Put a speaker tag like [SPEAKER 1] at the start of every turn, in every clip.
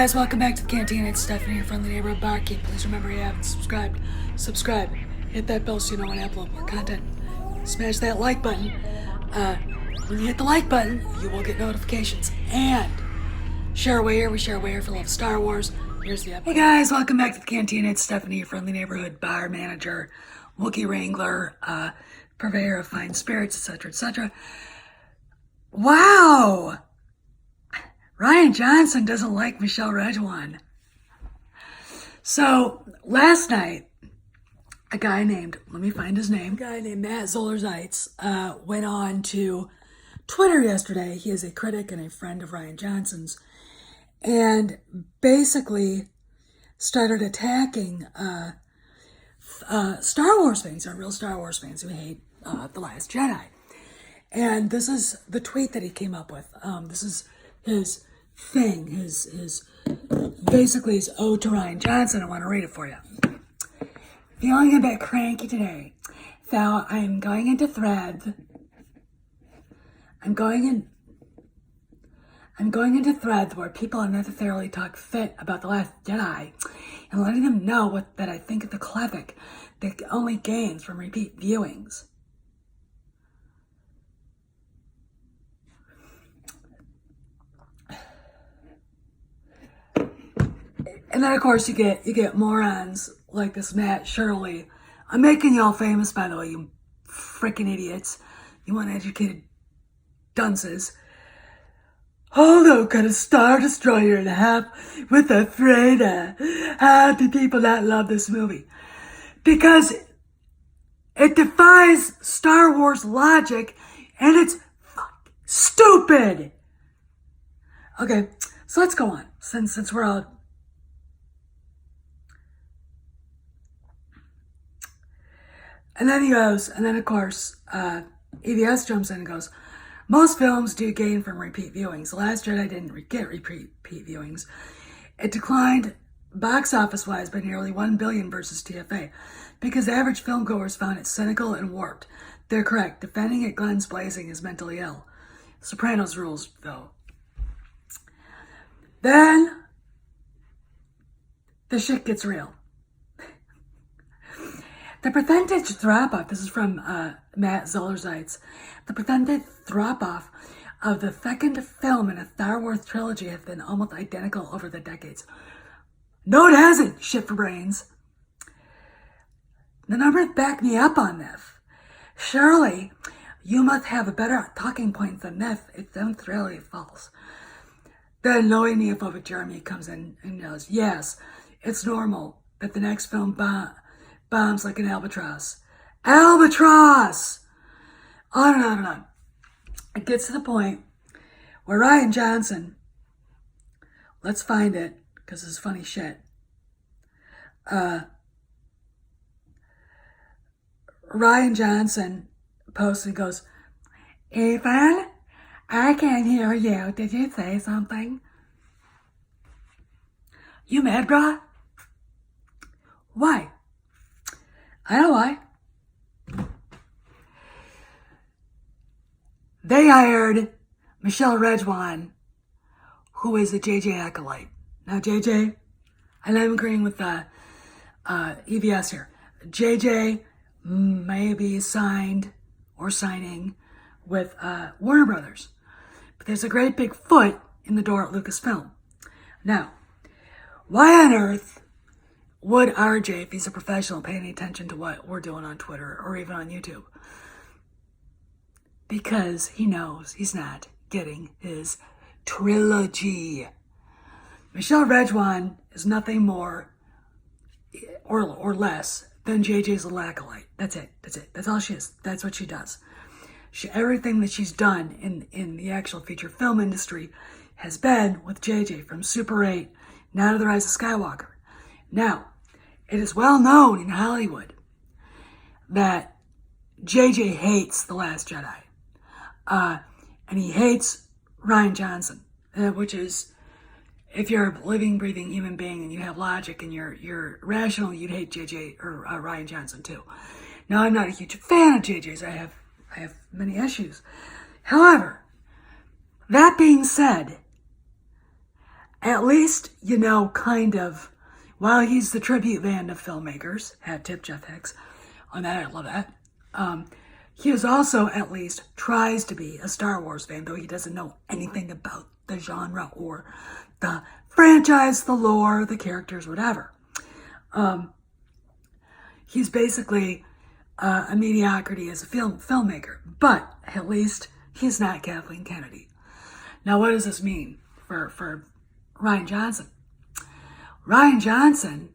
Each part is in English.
[SPEAKER 1] guys, welcome back to the Cantina. It's Stephanie, your friendly neighborhood barkeep. Please remember you haven't subscribed. Subscribe. Hit that bell so you know when I upload more content. Smash that like button. When you hit the like button, you will get notifications. And share away here. We share away here for love of Star Wars. Here's the episode. Hey guys, welcome back to the Cantina. It's Stephanie, your friendly neighborhood bar manager, Wookiee wrangler, purveyor of fine spirits, etc., etc. Wow! Rian Johnson doesn't like Michelle Rejwan. So, last night, a guy named, let me find his name, Matt Zoller-Zeitz went on to Twitter yesterday. He is a critic and a friend of Rian Johnson's, and basically started attacking Star Wars fans, real Star Wars fans who hate The Last Jedi. And this is the tweet that he came up with. This is his thing, his basically his ode to Rian Johnson. I want to read it for you. Feeling a bit cranky today, so I'm going into threads. I'm going into threads where people unnecessarily talk fit about The Last Jedi and letting them know that I think the Clevic that only gains from repeat viewings. And then, of course, you get morons like this Matt Shirley. I'm making y'all famous, by the way, you freaking idiots. You uneducated dunces. Although cut a Star Destroyer in half with a freighter. How do people not love this movie? Because it defies Star Wars logic and it's stupid. Okay, so let's go on. Since we're all... And then he goes, and then of course, EVS jumps in and goes, most films do gain from repeat viewings. The Last Jedi didn't get repeat viewings. It declined box office-wise by nearly $1 billion versus TFA because average filmgoers found it cynical and warped. They're correct. Defending it guns blazing is mentally ill. Sopranos rules, though. Then, the shit gets real. The percentage drop-off, this is from Matt Zoller-Zeitz, the percentage drop-off of the second film in a Star Wars trilogy has been almost identical over the decades. No, it hasn't, shit for brains. The numbers back me up on this. Surely, you must have a better talking point than this. It sounds really false. Then knowing neophobic Jeremy comes in and goes, yes, it's normal that the next film bombs like an albatross. Albatross! On and on and on. It gets to the point where Rian Johnson, let's find it, because it's funny shit. Rian Johnson posts and goes, Ethan, I can't hear you. Did you say something? You mad, brah? Why? I know why. They hired Michelle Rejwan, who is a JJ acolyte. Now, JJ, and I'm agreeing with EVS here. JJ may be signed or signing with Warner Brothers, but there's a great big foot in the door at Lucasfilm. Now, why on earth would RJ, if he's a professional, pay any attention to what we're doing on Twitter or even on YouTube? Because he knows he's not getting his trilogy. Michelle Rejwan is nothing more or less than JJ's little acolyte. That's it. That's all she is. That's what she does. Everything that she's done in the actual feature film industry has been with JJ, from Super 8 now to The Rise of Skywalker. Now, it is well known in Hollywood that JJ hates The Last Jedi. And he hates Rian Johnson, which is, if you're a living, breathing human being and you have logic and you're rational, you'd hate JJ or Rian Johnson too. Now, I'm not a huge fan of JJ's. I have many issues. However, that being said, at least, kind of, while he's the tribute band of filmmakers, hat tip Jeff Hicks on that, I love that. He is also, at least, tries to be a Star Wars fan, though he doesn't know anything about the genre or the franchise, the lore, the characters, whatever. He's basically a mediocrity as a filmmaker, but at least he's not Kathleen Kennedy. Now, what does this mean for Rian Johnson? Rian Johnson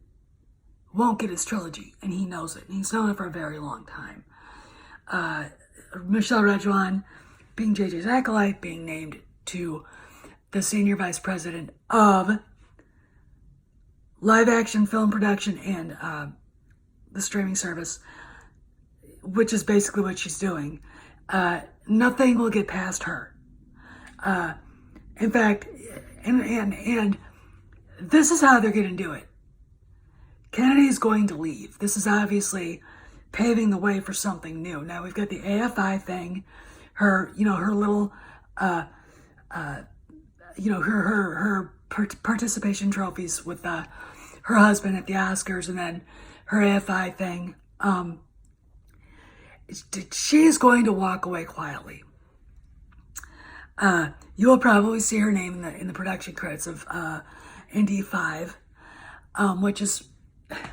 [SPEAKER 1] won't get his trilogy, and he knows it. And he's known it for a very long time. Michelle Redjuan, being JJ's acolyte, being named to the senior vice president of live action film production and the streaming service, which is basically what she's doing. Nothing will get past her. In fact, and this is how they're going to do it. Kennedy's going to leave. This is obviously paving the way for something new. Now we've got the AFI thing, her little, her participation trophies with her husband at the Oscars, and then her AFI thing. She's going to walk away quietly. You will probably see her name in the production credits of ND5, which is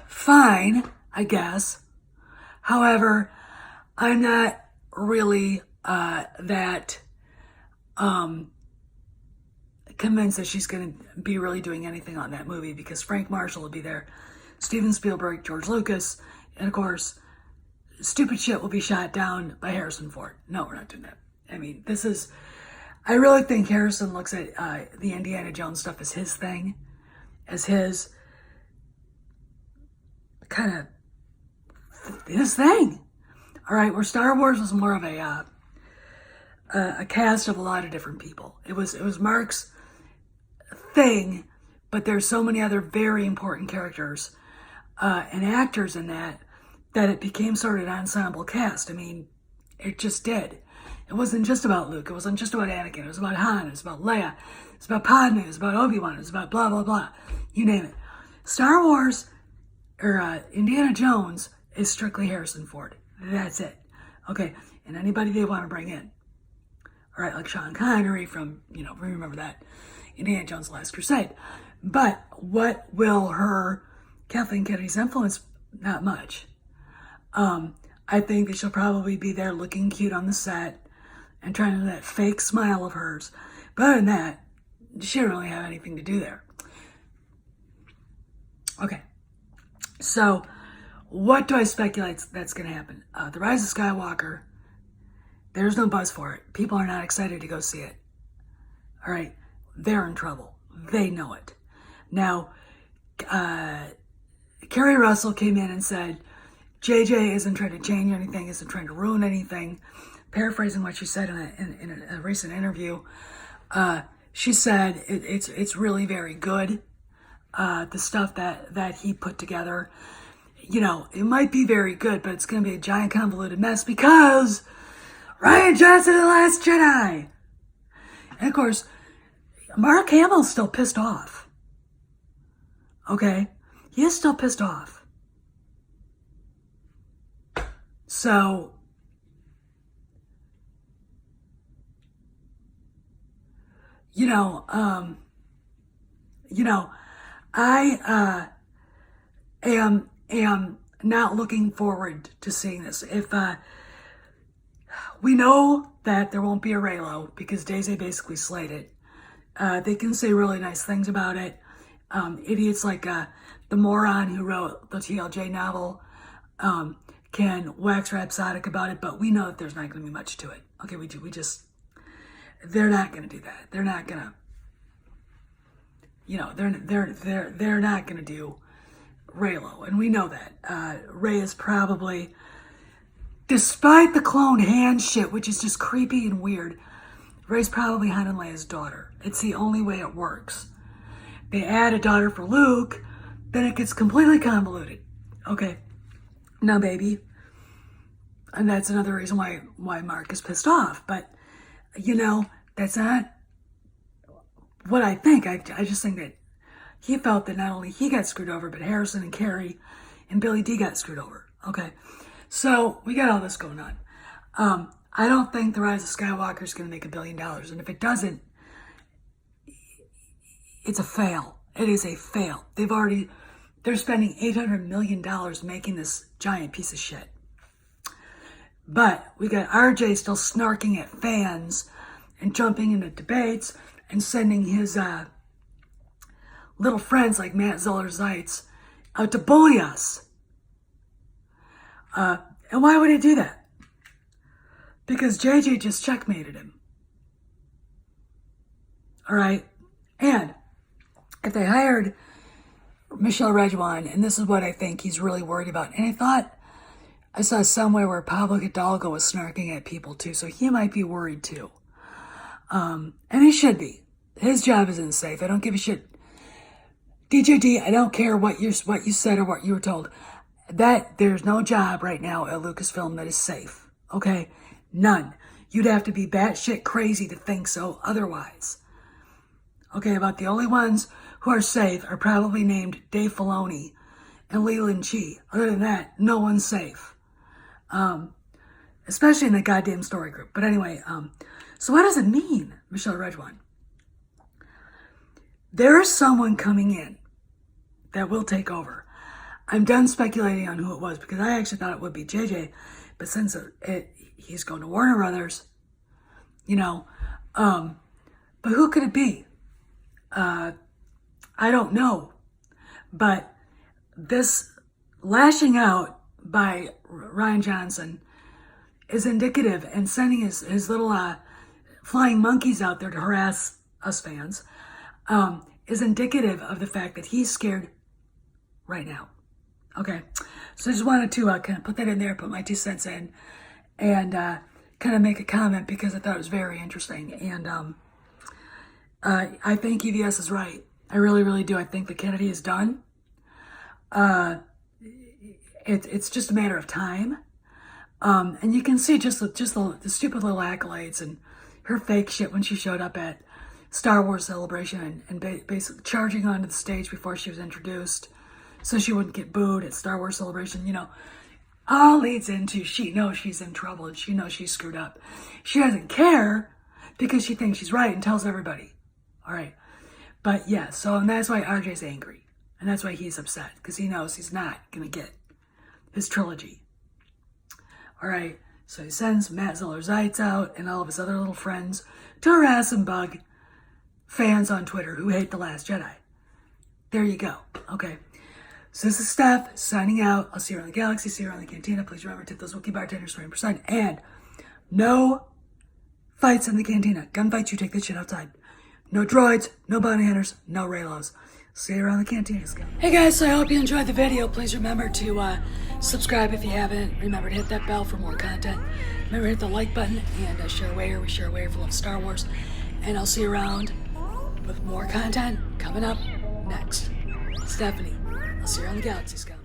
[SPEAKER 1] fine, I guess. However, I'm not really that convinced that she's going to be really doing anything on that movie, because Frank Marshall will be there, Steven Spielberg, George Lucas, and of course, stupid shit will be shot down by Harrison Ford. No, we're not doing that. I mean, I really think Harrison looks at the Indiana Jones stuff as his thing, as his kind of his thing. All right, where Star Wars was more of a cast of a lot of different people. It was Mark's thing, but there's so many other very important characters and actors in that it became sort of an ensemble cast. I mean, it just did. It wasn't just about Luke. It wasn't just about Anakin. It was about Han. It was about Leia. It was about Padme. It was about Obi-Wan. It was about blah, blah, blah. You name it. Star Wars, or Indiana Jones, is strictly Harrison Ford. That's it. Okay, and anybody they want to bring in. All right, like Sean Connery from, remember that, Indiana Jones: The Last Crusade. But what will her, Kathleen Kennedy's influence? Not much. I think that she'll probably be there looking cute on the set and trying to do that fake smile of hers. But other than that, she didn't really have anything to do there. Okay, so what do I speculate that's going to happen? The Rise of Skywalker, there's no buzz for it. People are not excited to go see it. All right, they're in trouble. They know it. Now, Kerry Russell came in and said, JJ isn't trying to change anything, isn't trying to ruin anything. Paraphrasing what she said in a recent interview, she said it's really very good. The stuff that he put together, it might be very good, but it's going to be a giant convoluted mess because Rian Johnson and The Last Jedi. And of course, Mark Hamill's still pissed off. Okay? He is still pissed off. So, I am not looking forward to seeing this. If we know that there won't be a Reylo because Daisy basically slayed it. They can say really nice things about it. Idiots like the moron who wrote the TLJ novel can wax rhapsodic about it, but we know that there's not going to be much to it. Okay, they're not going to do that. They're not going to, they're not going to do Reylo, and we know that. Rey is probably, despite the clone hand shit, which is just creepy and weird, Rey's probably Han and Leia's daughter. It's the only way it works. They add a daughter for Luke, then it gets completely convoluted. Okay, now baby, and that's another reason why Mark is pissed off. But that's not what I think, I just think that he felt that not only he got screwed over, but Harrison and Carrie and Billy D got screwed over. Okay, so we got all this going on. I don't think The Rise of Skywalker is going to make $1 billion, and if it doesn't, it's a fail. It is a fail. They're spending $800 million making this giant piece of shit. But we got RJ still snarking at fans and jumping into debates and sending his little friends like Matt Zoller-Seitz out to bully us. And why would he do that? Because JJ just checkmated him. All right? And if they hired Michelle Rejwan, and this is what I think he's really worried about, and I saw somewhere where Pablo Hidalgo was snarking at people too, so he might be worried too. And he should be. His job isn't safe. I don't give a shit. DJD, I don't care what you said or what you were told. There's no job right now at Lucasfilm that is safe. Okay? None. You'd have to be batshit crazy to think so otherwise. Okay, about the only ones who are safe are probably named Dave Filoni and Leland Chee. Other than that, no one's safe. Especially in the goddamn story group. But anyway, so what does it mean, Michelle Rejwan? There is someone coming in that will take over. I'm done speculating on who it was because I actually thought it would be JJ, but since he's going to Warner Brothers, but who could it be? I don't know, but this lashing out by Rian Johnson is indicative, and sending his little flying monkeys out there to harass us fans is indicative of the fact that he's scared right now. Okay, so I just wanted to kind of put that in there, put my 2 cents in, and kind of make a comment because I thought it was very interesting. And I think EVS is right. I really, really do. I think that Kennedy is done. It's just a matter of time. And you can see just the stupid little accolades and her fake shit when she showed up at Star Wars Celebration and basically charging onto the stage before she was introduced so she wouldn't get booed at Star Wars Celebration. All leads into she knows she's in trouble and she knows she's screwed up. She doesn't care because she thinks she's right and tells everybody. All right. But yeah, and that's why RJ's angry. And that's why he's upset, because he knows he's not going to get his trilogy. All right. So he sends Matt Zoller-Seitz out and all of his other little friends to harass and bug fans on Twitter who hate The Last Jedi. There you go. Okay. So this is Steph signing out. I'll see you around the galaxy. See you around the cantina. Please remember to tip those Wookiee bartenders 20%. And no fights in the cantina. Gunfights, you take this shit outside. No droids, no bounty hunters, no Raylos. See you around the cantina. Hey guys, so I hope you enjoyed the video. Please remember to subscribe if you haven't. Remember to hit that bell for more content. Remember to hit the like button and share away. We share away for love Star Wars. And I'll see you around with more content coming up next. Stephanie, I'll see you around the galaxy, Scott.